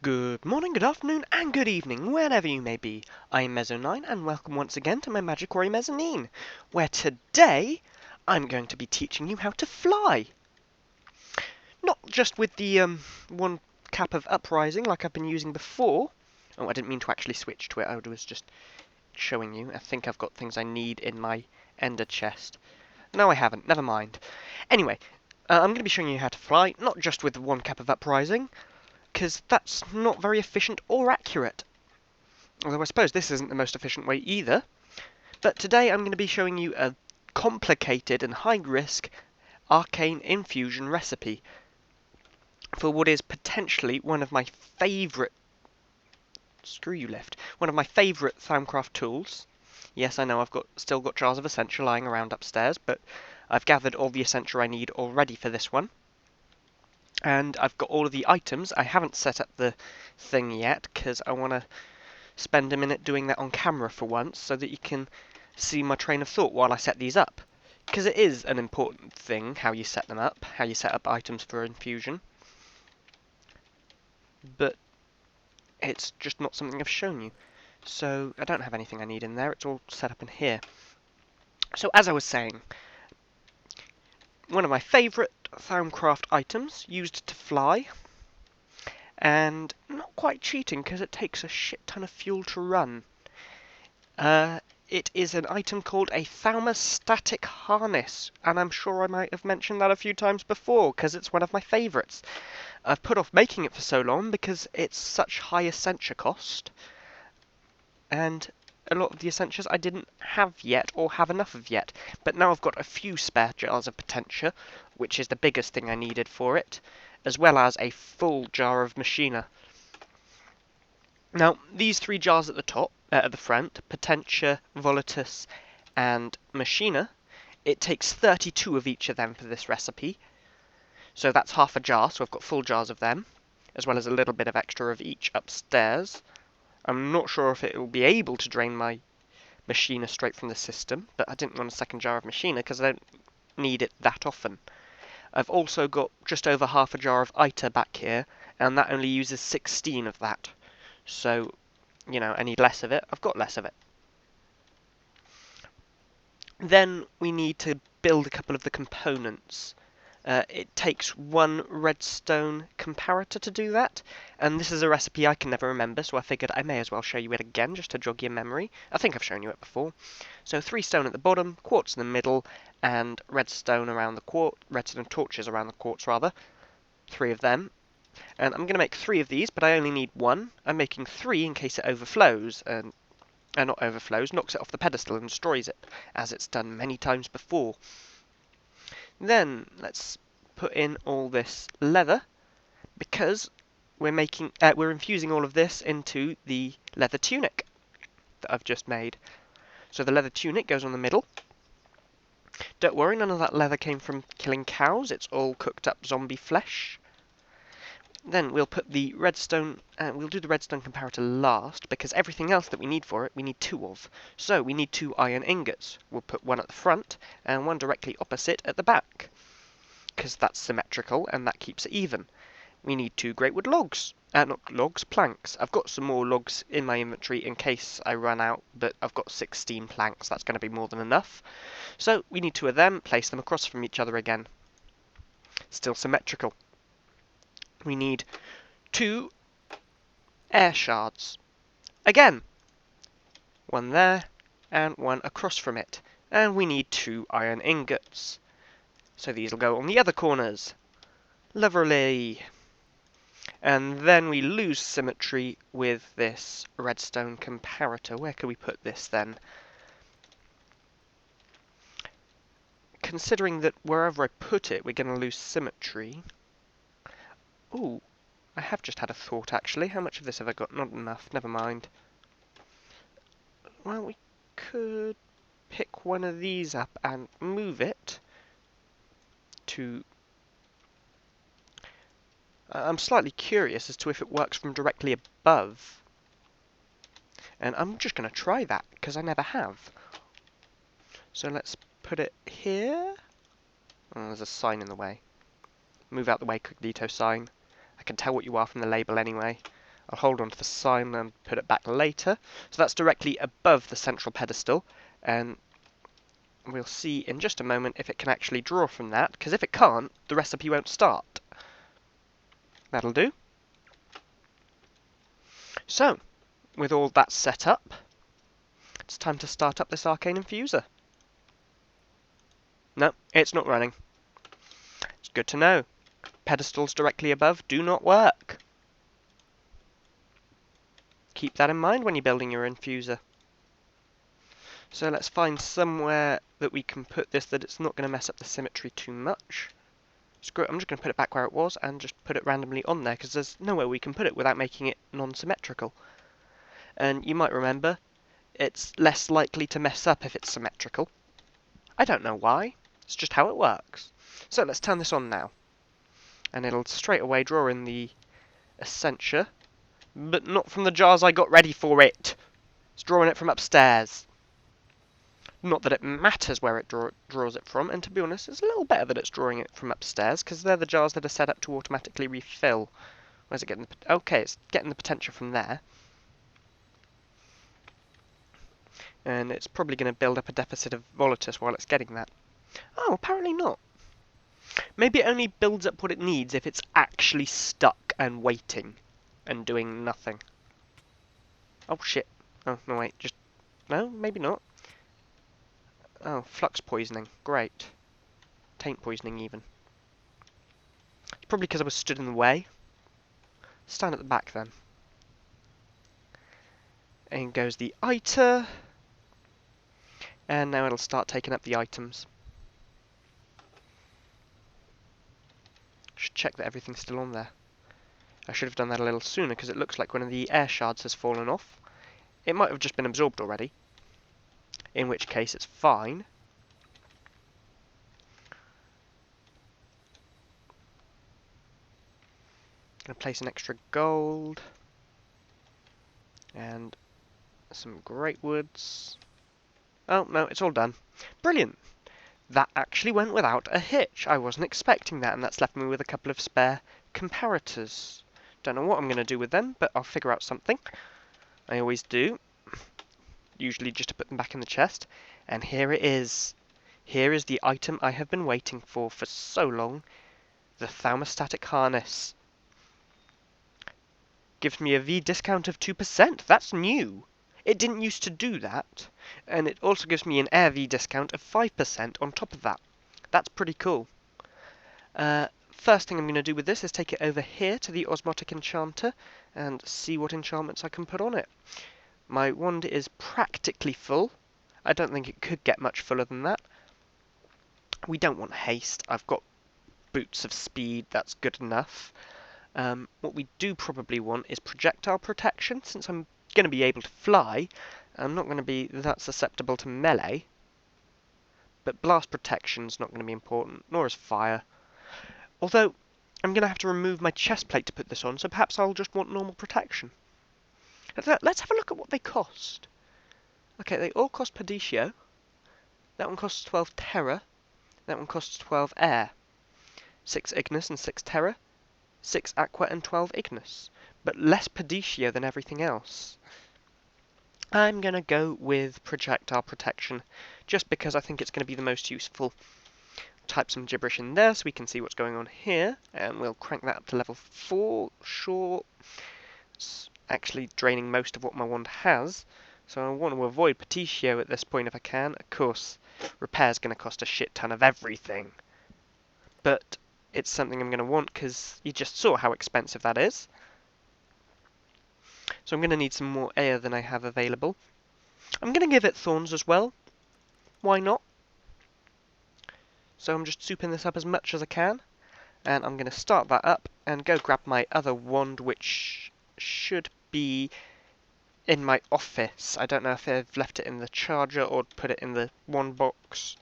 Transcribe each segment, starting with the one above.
Good morning, good afternoon, and good evening, wherever you may be. I am Mezzo9, and welcome once again to my Magiquarry Mezzanine, where today I'm going to be teaching you how to fly. Not just with the one cap of uprising like I've been using before. Oh, I didn't mean to actually switch to it, I was just showing you. I think I've got things I need in my ender chest. No, I haven't, never mind. Anyway, I'm going to be showing you how to fly, not just with the one cap of uprising, because that's not very efficient or accurate. Although I suppose this isn't the most efficient way either. But today I'm going to be showing you a complicated and high-risk arcane infusion recipe for what is potentially one of my favourite... Screw you, lift. One of my favourite Thaumcraft tools. Yes, I know I've still got jars of essentia lying around upstairs, but I've gathered all the essentia I need already for this one. And I've got all of the items. I haven't set up the thing yet, because I want to spend a minute doing that on camera for once, so that you can see my train of thought while I set these up. Because it is an important thing, how you set them up, how you set up items for infusion. But it's just not something I've shown you. So I don't have anything I need in there, it's all set up in here. So as I was saying, one of my favourite Thaumcraft items, used to fly, and not quite cheating because it takes a shit ton of fuel to run. It is an item called a Thaumostatic Harness, and I'm sure I might have mentioned that a few times before because it's one of my favourites. I've put off making it for so long because it's such high essentia cost, and a lot of the essentias I didn't have yet or have enough of yet, but now I've got a few spare jars of potentia, which is the biggest thing I needed for it, as well as a full jar of machina. Now, these three jars at the top, at the front, potentia, volatus, and machina, it takes 32 of each of them for this recipe. So that's half a jar, so I've got full jars of them, as well as a little bit of extra of each upstairs. I'm not sure if it will be able to drain my machina straight from the system, but I didn't want a second jar of machina because I don't need it that often. I've also got just over half a jar of iter back here, and that only uses 16 of that. So, you know, I need less of it. I've got less of it. Then we need to build a couple of the components. It takes one redstone comparator to do that, and this is a recipe I can never remember, so I figured I may as well show you it again just to jog your memory. I think I've shown you it before. So 3 stone at the bottom, quartz in the middle, and redstone around the quartz, redstone torches around the quartz rather. 3 of them. And I'm going to make 3 of these, but I only need 1. I'm making 3 in case it overflows, and not overflows, knocks it off the pedestal and destroys it, as it's done many times before. Then let's put in all this leather, because we're infusing all of this into the leather tunic that I've just made. So the leather tunic goes on the middle. Don't worry, none of that leather came from killing cows, it's all cooked up zombie flesh. Then we'll put the redstone, we'll do the redstone comparator last, because everything else that we need for it, we need 2 of. So we need 2 iron ingots. We'll put 1 at the front, and 1 directly opposite at the back, because that's symmetrical, and that keeps it even. We need 2 greatwood logs. Not logs, planks. I've got some more logs in my inventory in case I run out, but I've got 16 planks. That's going to be more than enough. So we need 2 of them, place them across from each other again. Still symmetrical. We need 2 air shards. Again, 1 there, and 1 across from it. And we need 2 iron ingots. So these will go on the other corners. Lovely. And then we lose symmetry with this redstone comparator. Where can we put this then? Considering that wherever I put it, we're going to lose symmetry. Ooh, I have just had a thought actually. How much of this have I got? Not enough, never mind. Well, we could pick one of these up and move it to... I'm slightly curious as to if it works from directly above. And I'm just going to try that, because I never have. So let's put it here. Oh, there's a sign in the way. Move out the way, Cognito sign. I can tell what you are from the label anyway. I'll hold on to the sign and put it back later. So that's directly above the central pedestal, and we'll see in just a moment if it can actually draw from that, because if it can't, the recipe won't start. That'll do. So, with all that set up, it's time to start up this arcane infuser. No, it's not running. It's good to know. Pedestals directly above do not work. Keep that in mind when you're building your infuser. So let's find somewhere that we can put this that it's not going to mess up the symmetry too much. Screw it, I'm just going to put it back where it was and just put it randomly on there because there's nowhere we can put it without making it non-symmetrical. And you might remember, it's less likely to mess up if it's symmetrical. I don't know why, it's just how it works. So let's turn this on now. And it'll straight away draw in the essentia, but not from the jars I got ready for it. It's drawing it from upstairs. Not that it matters where it draws it from, and to be honest, it's a little better that it's drawing it from upstairs, because they're the jars that are set up to automatically refill. Where's it getting the... Okay, it's getting the potential from there. And it's probably going to build up a deficit of volatus while it's getting that. Oh, apparently not. Maybe it only builds up what it needs if it's actually stuck and waiting and doing nothing. Oh, shit. Oh, no, wait, just... No, maybe not. Oh, flux poisoning. Great. Taint poisoning, even. It's probably because I was stood in the way. Stand at the back, then. In goes the iter. And now it'll start taking up the items. Should check that everything's still on there. I should have done that a little sooner, because it looks like one of the air shards has fallen off. It might have just been absorbed already. In which case, it's fine. Gonna place an extra gold. And some great woods. Oh, no, it's all done. Brilliant! That actually went without a hitch. I wasn't expecting that, and that's left me with a couple of spare comparators. Don't know what I'm going to do with them, but I'll figure out something. I always do. Usually just to put them back in the chest. And here it is. Here is the item I have been waiting for so long. The Thaumostatic Harness. Gives me a V discount of 2%. That's new. It didn't used to do that. And it also gives me an air V discount of 5% on top of that. That's pretty cool. First thing I'm going to do with this is take it over here to the Osmotic Enchanter and see what enchantments I can put on it. My wand is practically full. I don't think it could get much fuller than that. We don't want haste. I've got boots of speed. That's good enough. What we do probably want is projectile protection, since I'm going to be able to fly. I'm not going to be that susceptible to melee. But blast protection's not going to be important, nor is fire. Although, I'm going to have to remove my chest plate to put this on, so perhaps I'll just want normal protection. Let's have a look at what they cost. Okay, they all cost Perditio. That one costs 12 Terra. That one costs 12 Air. 6 Ignis and 6 Terra. 6 Aqua and 12 Ignis. But less Perditio than everything else. I'm going to go with projectile protection, just because I think it's going to be the most useful. Type some gibberish in there so we can see what's going on here, and we'll crank that up to level 4, sure. It's actually draining most of what my wand has, so I want to avoid Petitio at this point if I can. Of course, repair's going to cost a shit ton of everything, but it's something I'm going to want because you just saw how expensive that is. So I'm going to need some more air than I have available. I'm going to give it thorns as well. Why not? So I'm just souping this up as much as I can. And I'm going to start that up and go grab my other wand, which should be in my office. I don't know if I've left it in the charger or put it in the wand box.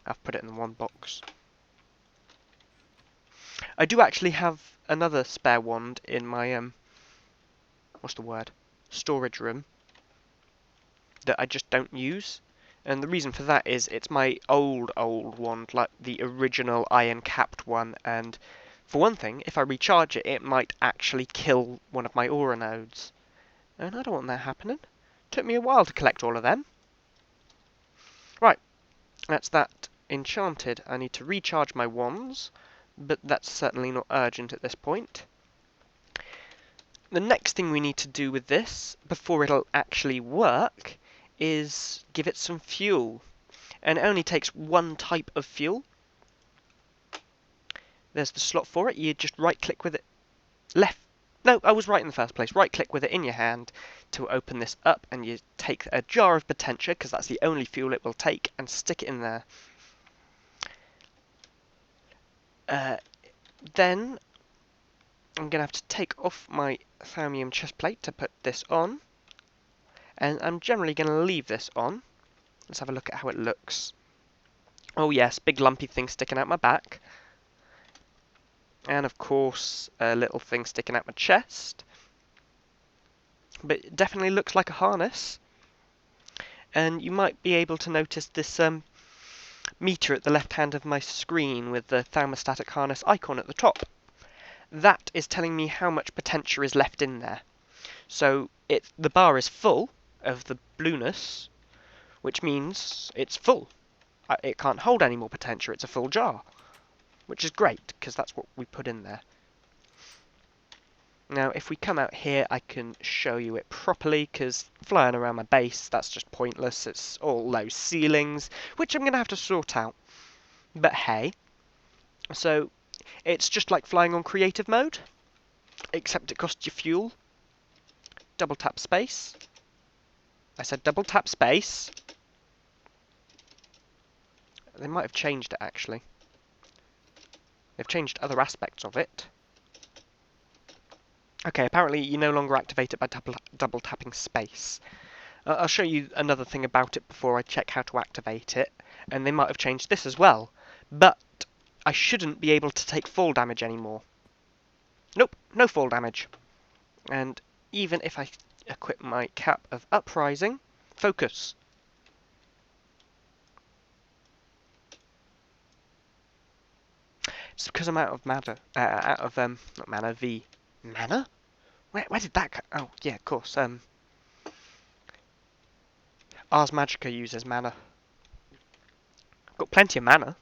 I've put it in the wand box. I do actually have another spare wand in my, what's the word? Storage room. That I just don't use. And the reason for that is it's my old wand, like the original iron-capped one, and For one thing, if I recharge it, it might actually kill one of my aura nodes. And I don't want that happening. Took me a while to collect all of them. Right, that's that enchanted. I need to recharge my wands, but that's certainly not urgent at this point. The next thing we need to do with this, before it'll actually work, is give it some fuel. And it only takes one type of fuel. There's the slot for it. You just right-click with it. No, I was right in the first place. Right-click with it in your hand to open this up, and you take a jar of potentia, because that's the only fuel it will take, and stick it in there. Then I'm going to have to take off my thaumium chestplate to put this on. And I'm generally going to leave this on. Let's have a look at how it looks. Oh yes, big lumpy thing sticking out my back. And of course, a little thing sticking out my chest. But it definitely looks like a harness. And you might be able to notice this meter at the left hand of my screen with the Thaumostatic Harness icon at the top. That is telling me how much potentia is left in there. So the bar is full of the blueness, which means it's full. It can't hold any more potentia, it's a full jar. Which is great, because that's what we put in there. Now, if we come out here, I can show you it properly, because flying around my base, that's just pointless. It's all low ceilings, which I'm going to have to sort out. But hey. So, it's just like flying on creative mode, except it costs you fuel. Double tap space. I said double tap space. They might have changed it, actually. They've changed other aspects of it. Okay, apparently you no longer activate it by double tapping space. I'll show you another thing about it before I check how to activate it, and they might have changed this as well. But I shouldn't be able to take fall damage anymore. Nope, no fall damage. And even if I equip my cap of uprising, focus. It's because I'm out of mana, not mana, V. Mana? Where did that go? Oh, yeah, of course, Ars Magica uses mana. I've got plenty of mana.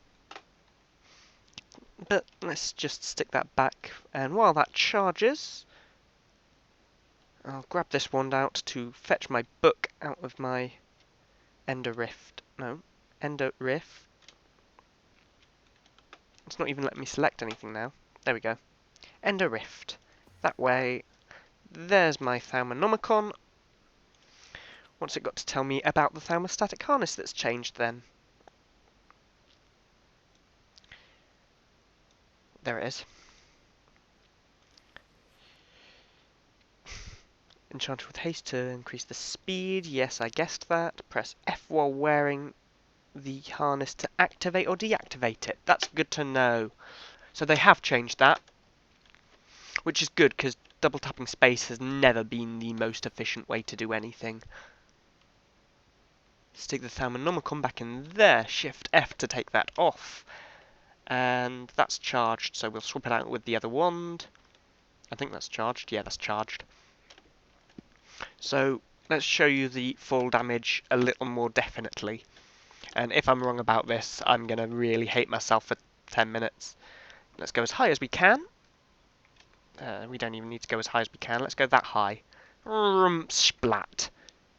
But let's just stick that back, and while that charges, I'll grab this wand out to fetch my book out of my Ender Rift. No, Ender Rift. It's not even letting me select anything now. There we go. Ender Rift. That way, there's my Thaumonomicon. What's it got to tell me about the Thaumostatic Harness that's changed then? There it is. Enchanted with haste to increase the speed. Yes, I guessed that. Press F while wearing the harness to activate or deactivate it. That's good to know. So they have changed that, which is good because double tapping space has never been the most efficient way to do anything. Stick the Thaumonomicon back in there. Shift F to take that off. And that's charged, so we'll swap it out with the other wand. I think that's charged. Yeah, that's charged. So let's show you the fall damage a little more definitely. And if I'm wrong about this, I'm going to really hate myself for 10 minutes. Let's go as high as we can. We don't even need to go as high as we can. Let's go that high. Splat.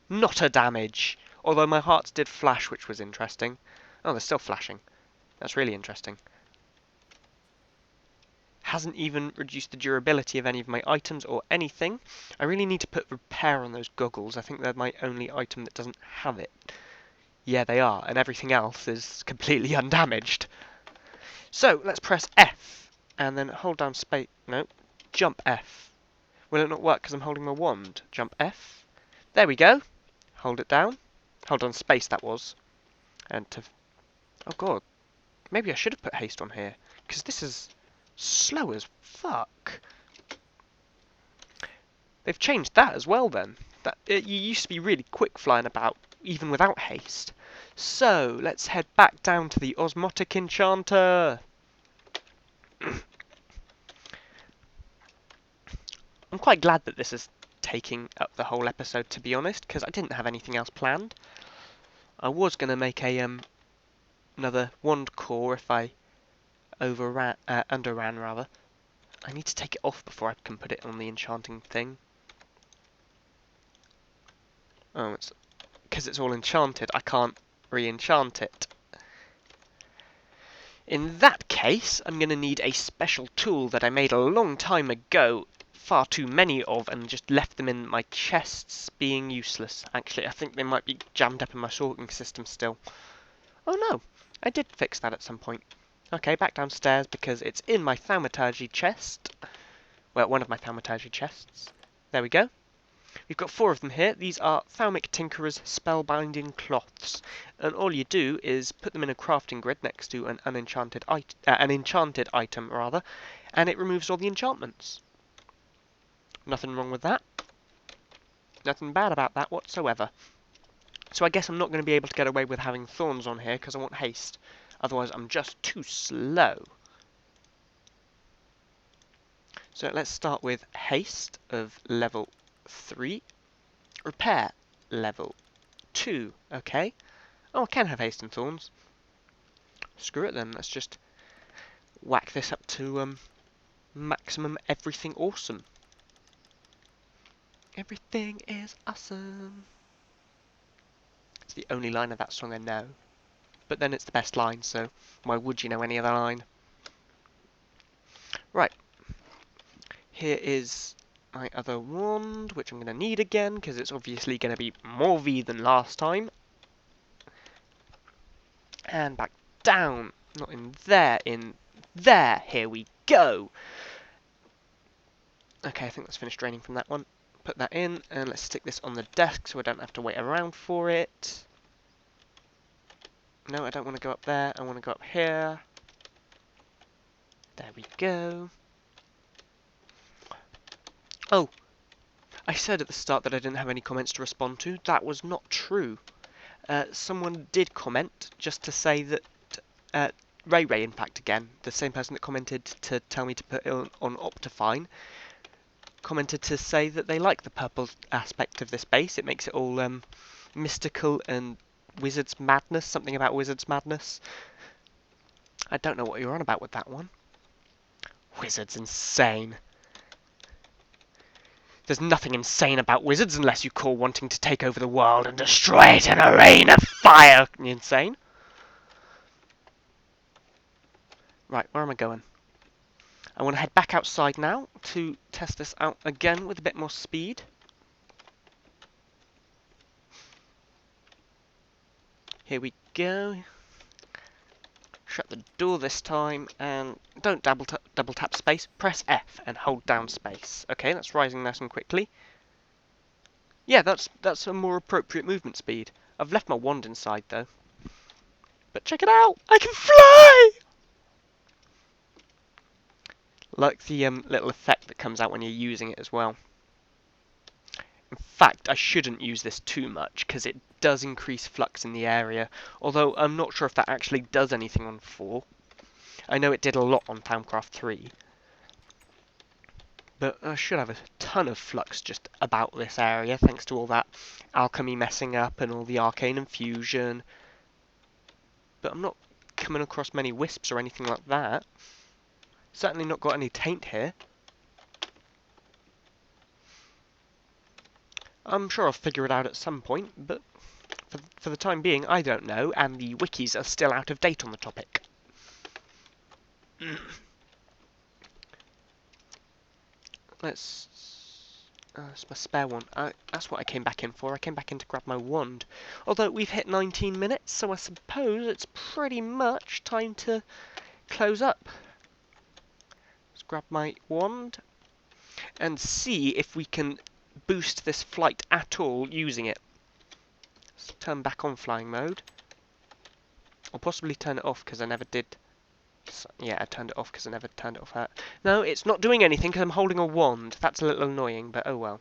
Not a damage. Although my hearts did flash, which was interesting. Oh, they're still flashing. That's really interesting. Hasn't even reduced the durability of any of my items or anything. I really need to put repair on those goggles. I think they're my only item that doesn't have it. Yeah, they are, and everything else is completely undamaged. So, let's press F, and then hold down space. No, jump F. Will it not work because I'm holding my wand? Jump F. There we go. Hold it down. Hold on space, that was. And to... Oh god. Maybe I should have put haste on here, because this is slow as fuck. They've changed that as well then. You used to be really quick flying about, even without haste. So, let's head back down to the Osmotic Enchanter. I'm quite glad that this is taking up the whole episode, to be honest, because I didn't have anything else planned. I was going to make a another wand core if I underran rather. I need to take it off before I can put it on the enchanting thing. Oh, it's because it's all enchanted, I can't re-enchant it. In that case, I'm going to need a special tool that I made a long time ago, far too many of, and just left them in my chests being useless. Actually, I think they might be jammed up in my sorting system still. Oh no, I did fix that at some point. Okay, back downstairs because it's in my thaumaturgy chest. Well, one of my thaumaturgy chests. There we go. We've got 4 of them here. These are Thaumic Tinkerer's Spellbinding Cloths, and all you do is put them in a crafting grid next to an enchanted item, rather, and it removes all the enchantments. Nothing wrong with that. Nothing bad about that whatsoever. So I guess I'm not going to be able to get away with having thorns on here because I want haste. Otherwise, I'm just too slow. So let's start with haste of level 3. Repair level 2. Okay. Oh, I can have haste and thorns. Screw it then. Let's just whack this up to maximum everything awesome. Everything is awesome. It's the only line of that song I know. But then it's the best line, so why would you know any other line? Right. Here is my other wand, which I'm going to need again, because it's obviously going to be more V than last time. And back down. Not in there, in there. Here we go. Okay, I think that's finished draining from that one. Put that in, and let's stick this on the desk so I don't have to wait around for it. No, I don't want to go up there. I want to go up here. There we go. Oh, I said at the start that I didn't have any comments to respond to. That was not true. Someone did comment just to say that Ray, in fact, again, the same person that commented to tell me to put it on Optifine, commented to say that they like the purple aspect of this base. It makes it all mystical and wizard's madness, something about wizard's madness. I don't know what you're on about with that one. Wizard's insane. There's nothing insane about wizards unless you call wanting to take over the world and destroy it in a rain of fire insane. Right, where am I going? I want to head back outside now to test this out again with a bit more speed. Here we go. Shut the door this time, and don't double tap space. Press F and hold down space. Okay, that's rising nice and quickly. Yeah, that's a more appropriate movement speed. I've left my wand inside though. But check it out! I can fly! Like the little effect that comes out when you're using it as well. In fact, I shouldn't use this too much, because it does increase flux in the area, although I'm not sure if that actually does anything on 4. I know it did a lot on Thaumcraft 3. But I should have a ton of flux just about this area, thanks to all that alchemy messing up and all the arcane infusion. But I'm not coming across many wisps or anything like that. Certainly not got any taint here. I'm sure I'll figure it out at some point, but for the time being, I don't know, and the wikis are still out of date on the topic. That's my spare one. That's what I came back in for. I came back in to grab my wand. Although we've hit 19 minutes, so I suppose it's pretty much time to close up. Let's grab my wand and see if we can boost this flight at all using it. Let's turn back on flying mode. Or possibly turn it off because I never did. Yeah, I turned it off because I never turned it off. No, it's not doing anything because I'm holding a wand. That's a little annoying, but oh well.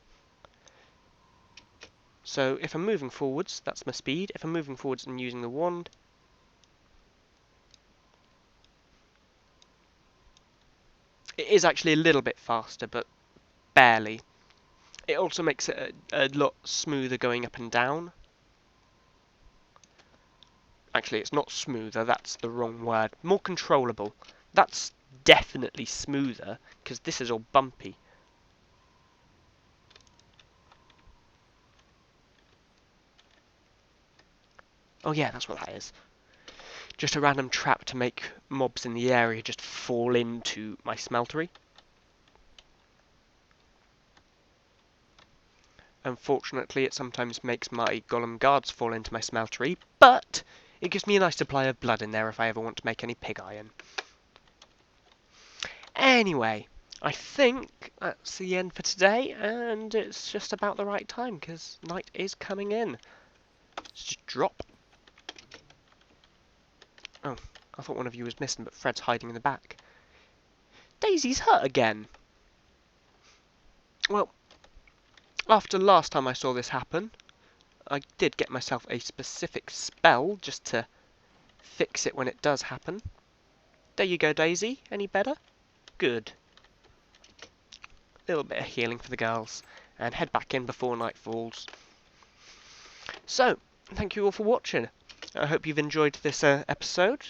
So if I'm moving forwards, that's my speed. If I'm moving forwards and using the wand, it is actually a little bit faster, but barely. It also makes it a lot smoother going up and down. Actually, it's not smoother, that's the wrong word. More controllable. That's definitely smoother, because this is all bumpy. Oh yeah, that's what that is. Just a random trap to make mobs in the area just fall into my smeltery. Unfortunately, it sometimes makes my golem guards fall into my smeltery, but it gives me a nice supply of blood in there if I ever want to make any pig iron. Anyway, I think that's the end for today, and it's just about the right time, because night is coming in. Let's just drop. Oh, I thought one of you was missing, but Fred's hiding in the back. Daisy's hurt again. Well, after last time I saw this happen, I did get myself a specific spell just to fix it when it does happen. There you go, Daisy. Any better? Good. A little bit of healing for the girls, and head back in before night falls. So, thank you all for watching. I hope you've enjoyed this episode.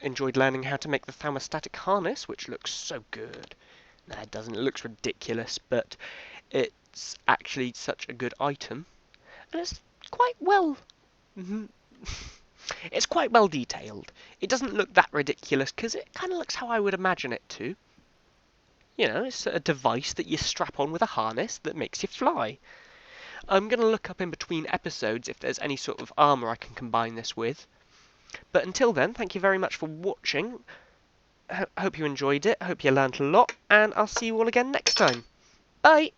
Enjoyed learning how to make the Thaumostatic Harness, which looks so good. No, it doesn't. It looks ridiculous, but it's actually such a good item. And it's quite well... it's quite well detailed. It doesn't look that ridiculous, because it kind of looks how I would imagine it to. You know, it's a device that you strap on with a harness that makes you fly. I'm going to look up in between episodes if there's any sort of armour I can combine this with. But until then, thank you very much for watching. Hope you enjoyed it, hope you learnt a lot, and I'll see you all again next time. Bye!